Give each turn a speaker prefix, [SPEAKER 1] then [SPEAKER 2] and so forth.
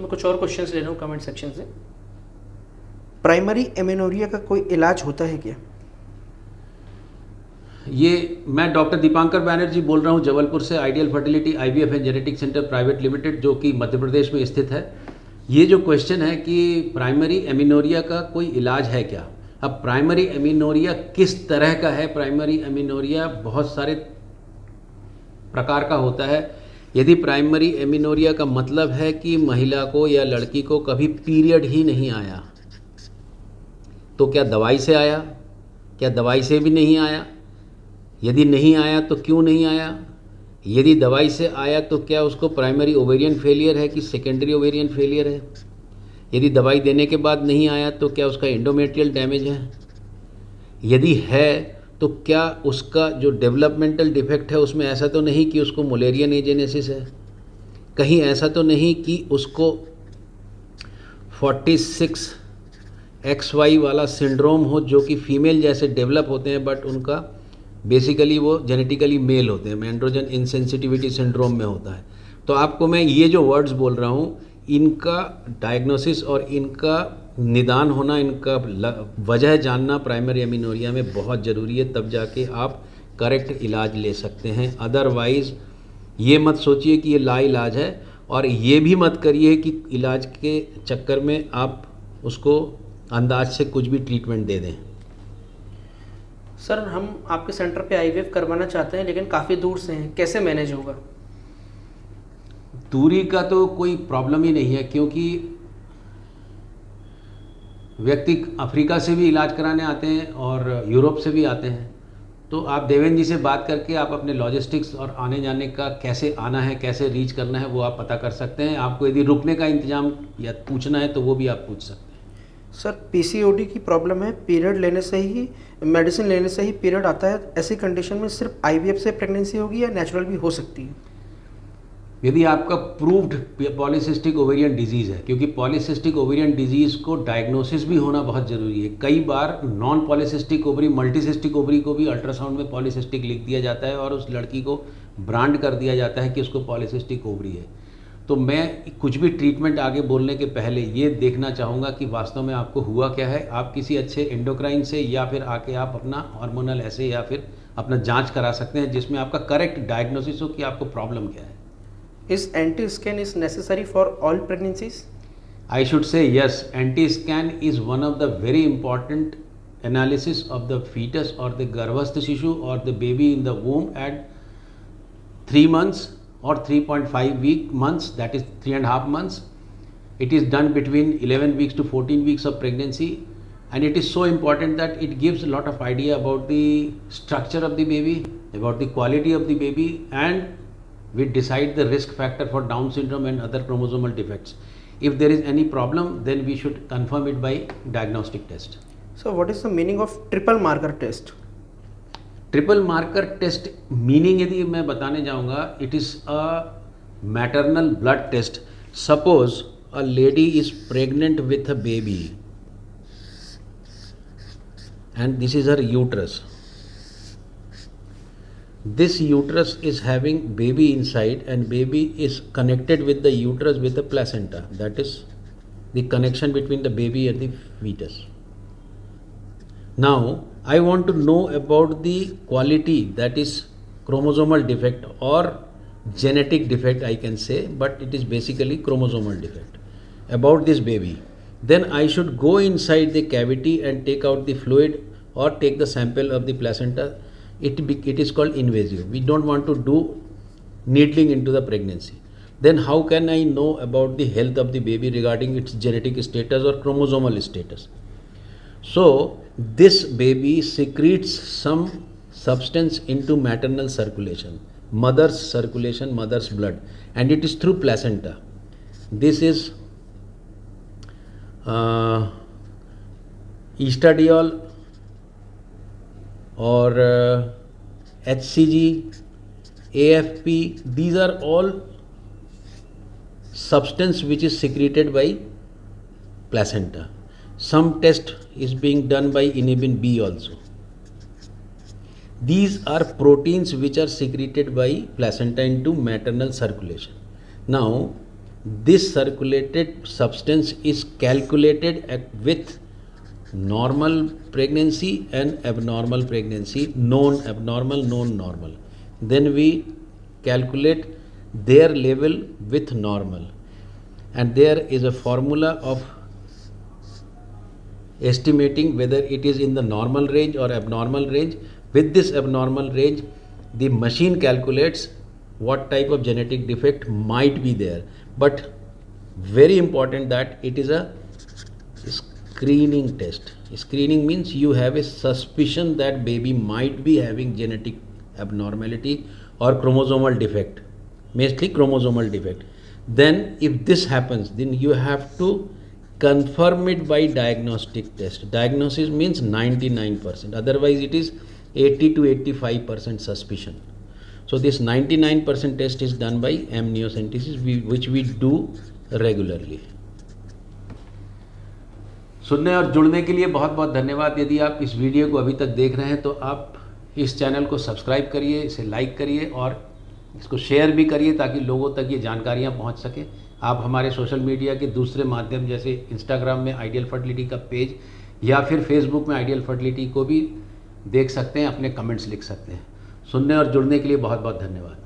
[SPEAKER 1] मैं कुछ और क्वेश्चंस ले रहा हूँ कमेंट सेक्शन से।
[SPEAKER 2] प्राइमरी एमेनोरिया का कोई इलाज होता है क्या?
[SPEAKER 3] ये मैं डॉक्टर दीपांकर बैनर्जी बोल रहा हूँ जबलपुर से, ideal fertility IVF and genetic centre private limited, जो कि मध्य प्रदेश में स्थित है। ये जो क्वेश्चन है कि प्राइमरी एमिनोरिया का कोई इलाज है क्या। अब प्राइमरी एमिनोरिया किस तरह का है? प्राइमरी एमिनोरिया बहुत सारे प्रकार का होता है। यदि प्राइमरी एमिनोरिया का मतलब है कि महिला को या लड़की को कभी पीरियड ही नहीं आया, तो क्या दवाई से आया? क्या दवाई से भी नहीं आया? यदि नहीं आया तो क्यों नहीं आया? यदि दवाई से आया तो क्या उसको प्राइमरी ओवेरियन फेलियर है कि सेकेंडरी ओवेरियन फेलियर है? यदि दवाई देने के बाद नहीं आया तो क्या उसका एंडोमेट्रियल डैमेज है? यदि है तो क्या उसका जो डेवलपमेंटल डिफेक्ट है उसमें ऐसा तो नहीं कि उसको मुलेरियन एजेनेसिस है? कहीं ऐसा तो नहीं कि उसको 46XY वाला सिंड्रोम हो, जो कि फीमेल जैसे डेवलप होते हैं बट उनका बेसिकली वो जेनेटिकली मेल होते हैं, एंड्रोजन इंसेंसिटिविटी सिंड्रोम में होता है। तो आपको मैं ये जो वर्ड्स बोल रहा हूँ, इनका डायग्नोसिस और इनका निदान होना, इनका वजह जानना प्राइमरी एमिनोरिया में बहुत ज़रूरी है, तब जाके आप करेक्ट इलाज ले सकते हैं। अदरवाइज़ ये मत सोचिए कि ये लाइलाज है, और ये भी मत करिए कि इलाज के चक्कर में आप उसको अंदाज से कुछ भी ट्रीटमेंट दे दें।
[SPEAKER 1] सर, हम आपके सेंटर पे IVF करवाना चाहते हैं लेकिन काफ़ी दूर से हैं, कैसे मैनेज होगा?
[SPEAKER 3] दूरी का तो कोई प्रॉब्लम ही नहीं है, क्योंकि व्यक्ति अफ्रीका से भी इलाज कराने आते हैं और यूरोप से भी आते हैं। तो आप देवेंद्र जी से बात करके आप अपने लॉजिस्टिक्स और आने जाने का कैसे आना है, कैसे रीच करना है, वो आप पता कर सकते हैं। आपको यदि रुकने का इंतजाम या पूछना है तो वो भी आप पूछ सकते हैं।
[SPEAKER 2] सर, PCOD की प्रॉब्लम है, पीरियड लेने से ही, मेडिसिन लेने से ही पीरियड आता है, ऐसी कंडीशन में सिर्फ IVF से प्रेगनेंसी होगी या नेचुरल भी हो सकती है?
[SPEAKER 3] यदि आपका प्रूव्ड पॉलीसिस्टिक ओवेरियन डिजीज़ है, क्योंकि पॉलीसिस्टिक ओवेरियन डिजीज़ को डायग्नोसिस भी होना बहुत ज़रूरी है। कई बार non polycystic ovary, multicystic ovary को भी अल्ट्रासाउंड में पॉलीसिस्टिक लिख दिया जाता है और उस लड़की को ब्रांड कर दिया जाता है कि उसको पॉलीसिस्टिक ओवरी है। तो मैं कुछ भी ट्रीटमेंट आगे बोलने के पहले ये देखना चाहूँगा कि वास्तव में आपको हुआ क्या है। आप किसी अच्छे एंडोक्राइन से या फिर आके आप अपना हार्मोनल ऐसे या फिर अपना जांच करा सकते हैं, जिसमें आपका करेक्ट डायग्नोसिस हो कि आपको प्रॉब्लम क्या है।
[SPEAKER 2] Is anti scan is necessary for all pregnancies?
[SPEAKER 3] I should say yes, anti-scan is one of the very important analysis of the fetus or the Garbhastha Shishu or the baby in the womb at 3 months or 3.5 months, that is 3.5 months. It is done between 11 weeks to 14 weeks of pregnancy, and it is so important that it gives a lot of idea about the structure of the baby, about the quality of the baby, and we decide the risk factor for Down syndrome and other chromosomal defects. If there is any problem, then we should confirm it by diagnostic test.
[SPEAKER 2] So what is the meaning of triple marker test?
[SPEAKER 3] Triple marker test meaning यदि मैं बताने जाऊंगा, it is a maternal blood test. Suppose a lady is pregnant with a baby and this is her uterus. This uterus is having baby inside, and baby is connected with the uterus with a placenta. That is the connection between the baby and the fetus. Now I want to know about the quality, that is chromosomal defect or genetic defect I can say, but it is basically chromosomal defect about this baby. Then I should go inside the cavity and take out the fluid or take the sample of the placenta. It is called invasive. We don't want to do needling into the pregnancy. Then how can I know about the health of the baby regarding its genetic status or chromosomal status? So this baby secretes some substance into maternal circulation, mother's circulation, mother's blood, and it is through placenta. This is estradiol or HCG, AFP. These are all substance which is secreted by placenta. Some test is being done by inhibin B also. These are proteins which are secreted by placenta into maternal circulation. Now this circulated substance is calculated with normal pregnancy and abnormal pregnancy, known abnormal, known normal. Then we calculate their level with normal, and there is a formula of estimating whether it is in the normal range or abnormal range. With this abnormal range, the machine calculates what type of genetic defect might be there. But very important that it is a screening test. Screening means you have a suspicion that baby might be having genetic abnormality or chromosomal defect, mostly chromosomal defect. Then if this happens, then you have to confirm it by diagnostic test. Diagnosis means 99%, otherwise it is 80 to 85% suspicion. So this 99% test is done by amniocentesis, which we do regularly. सुनने और जुड़ने के लिए बहुत बहुत धन्यवाद। यदि आप इस वीडियो को अभी तक देख रहे हैं तो आप इस चैनल को सब्सक्राइब करिए, इसे लाइक करिए और इसको शेयर भी करिए ताकि लोगों तक ये जानकारियाँ पहुँच सकें। आप हमारे सोशल मीडिया के दूसरे माध्यम जैसे इंस्टाग्राम में आइडियल फर्टिलिटी का पेज या फिर फेसबुक में आइडियल फर्टिलिटी को भी देख सकते हैं, अपने कमेंट्स लिख सकते हैं। सुनने और जुड़ने के लिए बहुत बहुत धन्यवाद।